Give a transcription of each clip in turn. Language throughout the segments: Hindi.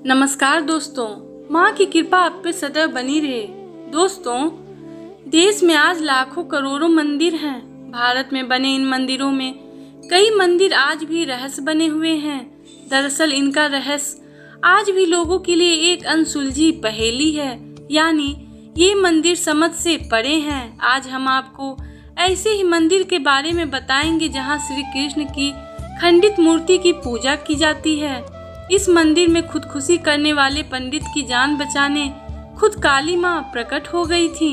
नमस्कार दोस्तों, माँ की कृपा आप पे सदैव बनी रहे। दोस्तों, देश में आज लाखों करोड़ों मंदिर हैं। भारत में बने इन मंदिरों में कई मंदिर आज भी रहस्य बने हुए हैं। दरअसल इनका रहस्य आज भी लोगों के लिए एक अनसुलझी पहेली है, यानी ये मंदिर समझ से परे हैं। आज हम आपको ऐसे ही मंदिर के बारे में बताएंगे जहाँ श्री कृष्ण की खंडित मूर्ति की पूजा की जाती है। इस मंदिर में खुदकुशी करने वाले पंडित की जान बचाने खुद काली माँ प्रकट हो गई थी।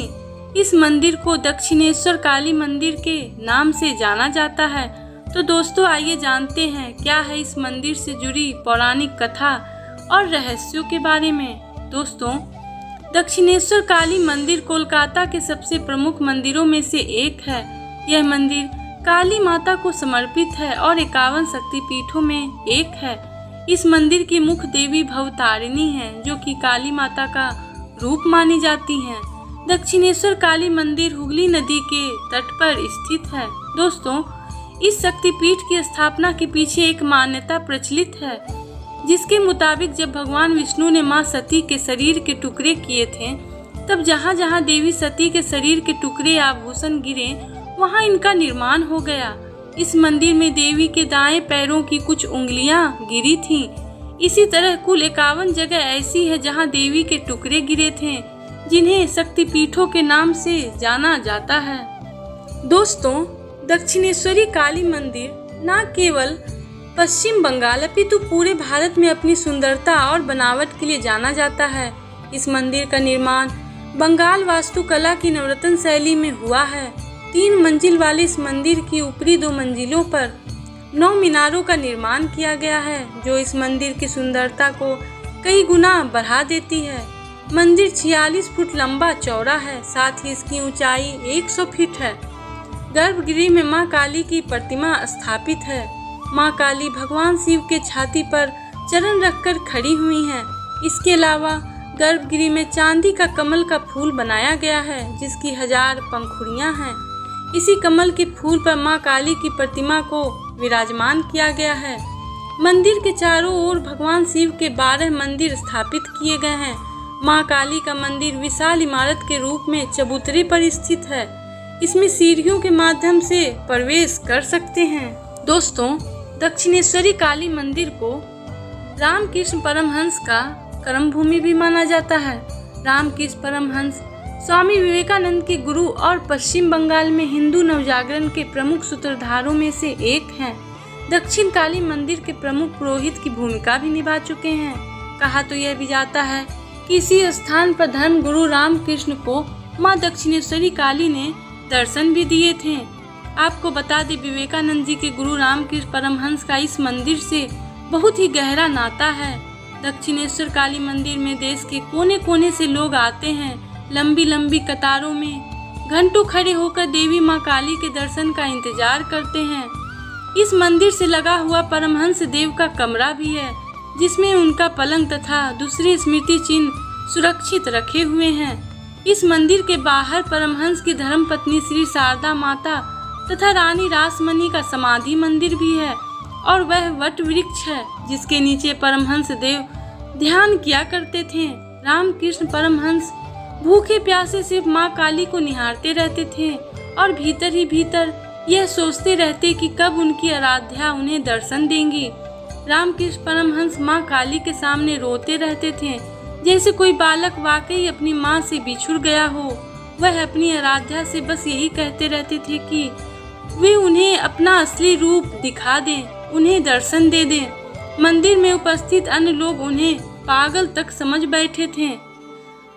इस मंदिर को दक्षिणेश्वर काली मंदिर के नाम से जाना जाता है। तो दोस्तों, आइए जानते हैं क्या है इस मंदिर से जुड़ी पौराणिक कथा और रहस्यों के बारे में। दोस्तों, दक्षिणेश्वर काली मंदिर कोलकाता के सबसे प्रमुख मंदिरों में से एक है। यह मंदिर काली माता को समर्पित है और 51 शक्तिपीठों में एक है। इस मंदिर की मुख्य देवी भवतारिणी हैं, जो कि काली माता का रूप मानी जाती हैं। दक्षिणेश्वर काली मंदिर हुगली नदी के तट पर स्थित है। दोस्तों, इस शक्तिपीठ की स्थापना के पीछे एक मान्यता प्रचलित है, जिसके मुताबिक जब भगवान विष्णु ने मां सती के शरीर के टुकड़े किए थे, तब जहां जहां देवी सती के शरीर के टुकड़े आभूषण गिरे, वहां इनका निर्माण हो गया। इस मंदिर में देवी के दाएं पैरों की कुछ उंगलियां गिरी थीं। इसी तरह कुल 51 जगह ऐसी है जहां देवी के टुकड़े गिरे थे, जिन्हें शक्तिपीठों के नाम से जाना जाता है। दोस्तों, दक्षिणेश्वरी काली मंदिर न केवल पश्चिम बंगाल अपितु पूरे भारत में अपनी सुंदरता और बनावट के लिए जाना जाता है। इस मंदिर का निर्माण बंगाल वास्तुकला की नवरत्न शैली में हुआ है। 3 मंजिल वाले इस मंदिर की ऊपरी 2 मंजिलों पर 9 मीनारों का निर्माण किया गया है, जो इस मंदिर की सुंदरता को कई गुना बढ़ा देती है। मंदिर 46 फुट लंबा चौड़ा है, साथ ही इसकी ऊंचाई 100 फीट है। गर्भगृह में मां काली की प्रतिमा स्थापित है। मां काली भगवान शिव के छाती पर चरण रखकर खड़ी हुई हैं। इसके अलावा गर्भगृह में चांदी का कमल का फूल बनाया गया है, जिसकी 1000 पंखुड़ियां हैं। इसी कमल के फूल पर मां काली की प्रतिमा को विराजमान किया गया है। मंदिर के चारों ओर भगवान शिव के 12 मंदिर स्थापित किए गए हैं। मां काली का मंदिर विशाल इमारत के रूप में चबूतरे पर स्थित है। इसमें सीढ़ियों के माध्यम से प्रवेश कर सकते हैं। दोस्तों, दक्षिणेश्वरी काली मंदिर को रामकृष्ण परमहंस का कर्मभूमि भी माना जाता है। रामकृष्ण परमहंस स्वामी विवेकानंद के गुरु और पश्चिम बंगाल में हिंदू नवजागरण के प्रमुख सूत्रधारों में से एक हैं। दक्षिण काली मंदिर के प्रमुख पुरोहित की भूमिका भी निभा चुके हैं। कहा तो यह भी जाता है कि इसी स्थान पर धर्म गुरु रामकृष्ण को मां दक्षिणेश्वरी काली ने दर्शन भी दिए थे। आपको बता दें, विवेकानंद जी के गुरु रामकृष्ण परमहंस का इस मंदिर से बहुत ही गहरा नाता है। दक्षिणेश्वर काली मंदिर में देश के कोने कोने से लोग आते हैं। लंबी लंबी कतारों में घंटों खड़े होकर देवी मां काली के दर्शन का इंतजार करते हैं। इस मंदिर से लगा हुआ परमहंस देव का कमरा भी है, जिसमें उनका पलंग तथा दूसरे स्मृति चिन्ह सुरक्षित रखे हुए हैं। इस मंदिर के बाहर परमहंस की धर्मपत्नी श्री शारदा माता तथा रानी रासमणी का समाधि मंदिर भी है, और वह वट वृक्ष है जिसके नीचे परमहंस देव ध्यान किया करते थे। रामकृष्ण परमहंस भूखे प्यासे सिर्फ मां काली को निहारते रहते थे और भीतर ही भीतर यह सोचते रहते कि कब उनकी आराध्या उन्हें दर्शन देंगी। रामकृष्ण परमहंस मां काली के सामने रोते रहते थे, जैसे कोई बालक वाकई अपनी मां से बिछुड़ गया हो। वह अपनी आराध्या से बस यही कहते रहते थे कि वे उन्हें अपना असली रूप दिखा दें, उन्हें दर्शन दे दें। मंदिर में उपस्थित अन्य लोग उन्हें पागल तक समझ बैठे थे।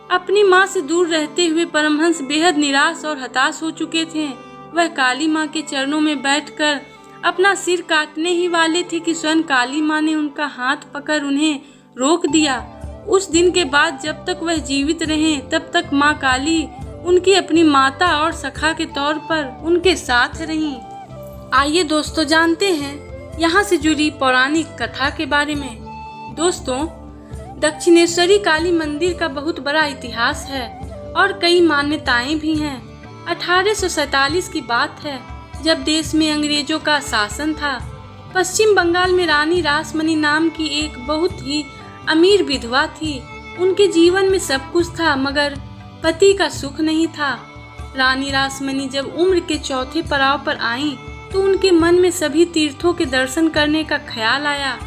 अपनी मां से दूर रहते हुए परमहंस बेहद निराश और हताश हो चुके थे। वह काली मां के चरणों में बैठकर अपना सिर काटने ही वाले थे कि स्वयं काली मां ने उनका हाथ पकड़ उन्हें रोक दिया। उस दिन के बाद जब तक वह जीवित रहे, तब तक मां काली उनकी अपनी माता और सखा के तौर पर उनके साथ रहीं। आइए दोस्तों, जानते हैं यहाँ से जुड़ी पौराणिक कथा के बारे में। दोस्तों, दक्षिणेश्वरी काली मंदिर का बहुत बड़ा इतिहास है और कई मान्यताएं भी हैं। 1847 की बात है, जब देश में अंग्रेजों का शासन था। पश्चिम बंगाल में रानी रासमणी नाम की एक बहुत ही अमीर विधवा थी। उनके जीवन में सब कुछ था मगर पति का सुख नहीं था। रानी रासमणी जब उम्र के चौथे पड़ाव पर आईं तो उनके मन में सभी तीर्थों के दर्शन करने का ख्याल आया।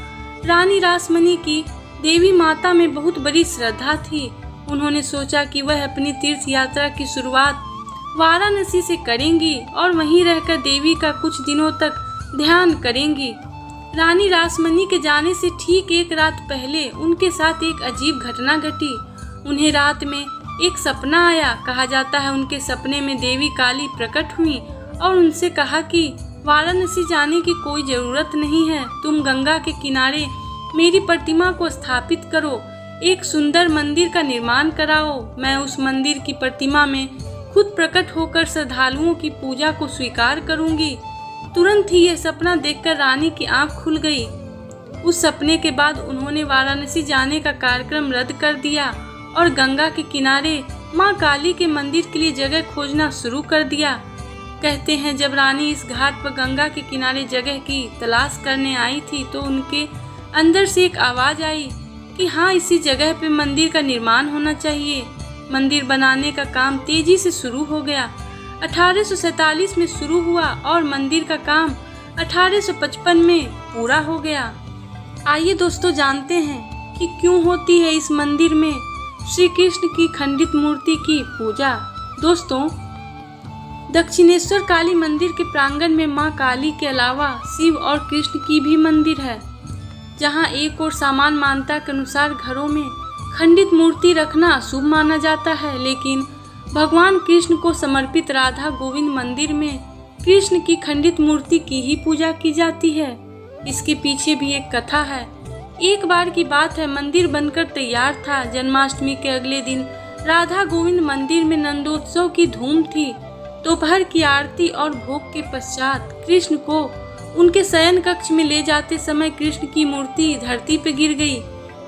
रानी रासमणी की देवी माता में बहुत बड़ी श्रद्धा थी। उन्होंने सोचा कि वह अपनी तीर्थ यात्रा की शुरुआत वाराणसी से करेंगी और वहीं रहकर देवी का कुछ दिनों तक ध्यान करेंगी। रानी रासमणी के जाने से ठीक एक रात पहले उनके साथ एक अजीब घटना घटी। उन्हें रात में एक सपना आया। कहा जाता है उनके सपने में देवी काली प्रकट हुई और उनसे कहा कि वाराणसी जाने की कोई जरूरत नहीं है, तुम गंगा के किनारे मेरी प्रतिमा को स्थापित करो, एक सुंदर मंदिर का निर्माण कराओ। मैं उस मंदिर की प्रतिमा में खुद प्रकट होकर श्रद्धालुओं की पूजा को स्वीकार करूंगी। तुरंत ही यह सपना देखकर रानी की आंख खुल गई। उस सपने के बाद उन्होंने वाराणसी जाने का कार्यक्रम रद्द कर दिया और गंगा के किनारे मां काली के मंदिर के लिए जगह खोजना शुरू कर दिया। कहते हैं जब रानी इस घाट पर गंगा के किनारे जगह की तलाश करने आई थी तो उनके अंदर से एक आवाज आई कि हाँ, इसी जगह पे मंदिर का निर्माण होना चाहिए। मंदिर बनाने का काम तेजी से शुरू हो गया। 1847 में शुरू हुआ और मंदिर का काम 1855 में पूरा हो गया। आइए दोस्तों जानते हैं कि क्यों होती है इस मंदिर में श्री कृष्ण की खंडित मूर्ति की पूजा। दोस्तों, दक्षिणेश्वर काली मंदिर के प्रांगण में मां काली के अलावा शिव और कृष्ण की भी मंदिर है, जहां एक और सामान्य मान्यता के अनुसार घरों में खंडित मूर्ति रखना अशुभ माना जाता है, लेकिन भगवान कृष्ण को समर्पित राधा गोविंद मंदिर में कृष्ण की खंडित मूर्ति की ही पूजा की जाती है। इसके पीछे भी एक कथा है। एक बार की बात है, मंदिर बनकर तैयार था। जन्माष्टमी के अगले दिन राधा गोविंद मंदिर में नंदोत्सव की धूम थी। दोपहर की आरती और भोग के पश्चात कृष्ण को उनके शयन कक्ष में ले जाते समय कृष्ण की मूर्ति धरती पर गिर गई,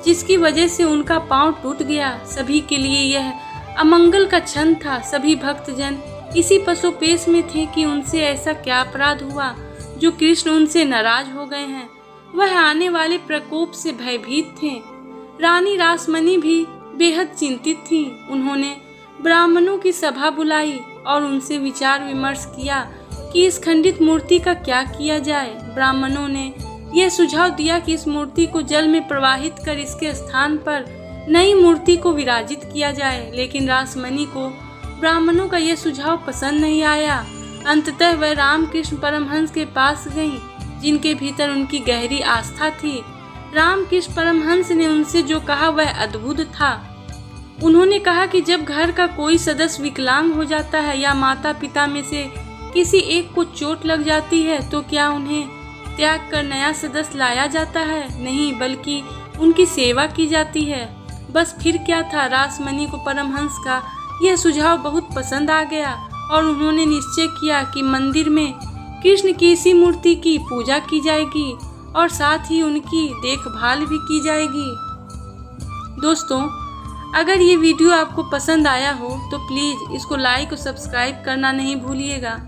जिसकी वजह से उनका पांव टूट गया। सभी के लिए यह अमंगल का क्षण था। सभी भक्तजन इसी पसोपेश में थे कि उनसे ऐसा क्या अपराध हुआ जो कृष्ण उनसे नाराज हो गए हैं। वह आने वाले प्रकोप से भयभीत थे। रानी रासमणी भी बेहद चिंतित थी। उन्होंने ब्राह्मणों की सभा बुलाई और उनसे विचार विमर्श किया कि इस खंडित मूर्ति का क्या किया जाए। ब्राह्मणों ने यह सुझाव दिया कि इस मूर्ति को जल में प्रवाहित कर इसके स्थान पर नई मूर्ति को विराजित किया जाए, लेकिन रासमणी को ब्राह्मणों का यह सुझाव पसंद नहीं आया। अंततः वह रामकृष्ण परमहंस के पास गईं, जिनके भीतर उनकी गहरी आस्था थी। रामकृष्ण परमहंस ने उनसे जो कहा वह अद्भुत था। उन्होंने कहा कि जब घर का कोई सदस्य विकलांग हो जाता है या माता पिता में से किसी एक को चोट लग जाती है तो क्या उन्हें त्याग कर नया सदस्य लाया जाता है? नहीं, बल्कि उनकी सेवा की जाती है। बस फिर क्या था, रासमणी को परमहंस का यह सुझाव बहुत पसंद आ गया और उन्होंने निश्चय किया कि मंदिर में कृष्ण की इसी मूर्ति की पूजा की जाएगी और साथ ही उनकी देखभाल भी की जाएगी। दोस्तों, अगर ये वीडियो आपको पसंद आया हो तो प्लीज़ इसको लाइक और सब्सक्राइब करना नहीं भूलिएगा।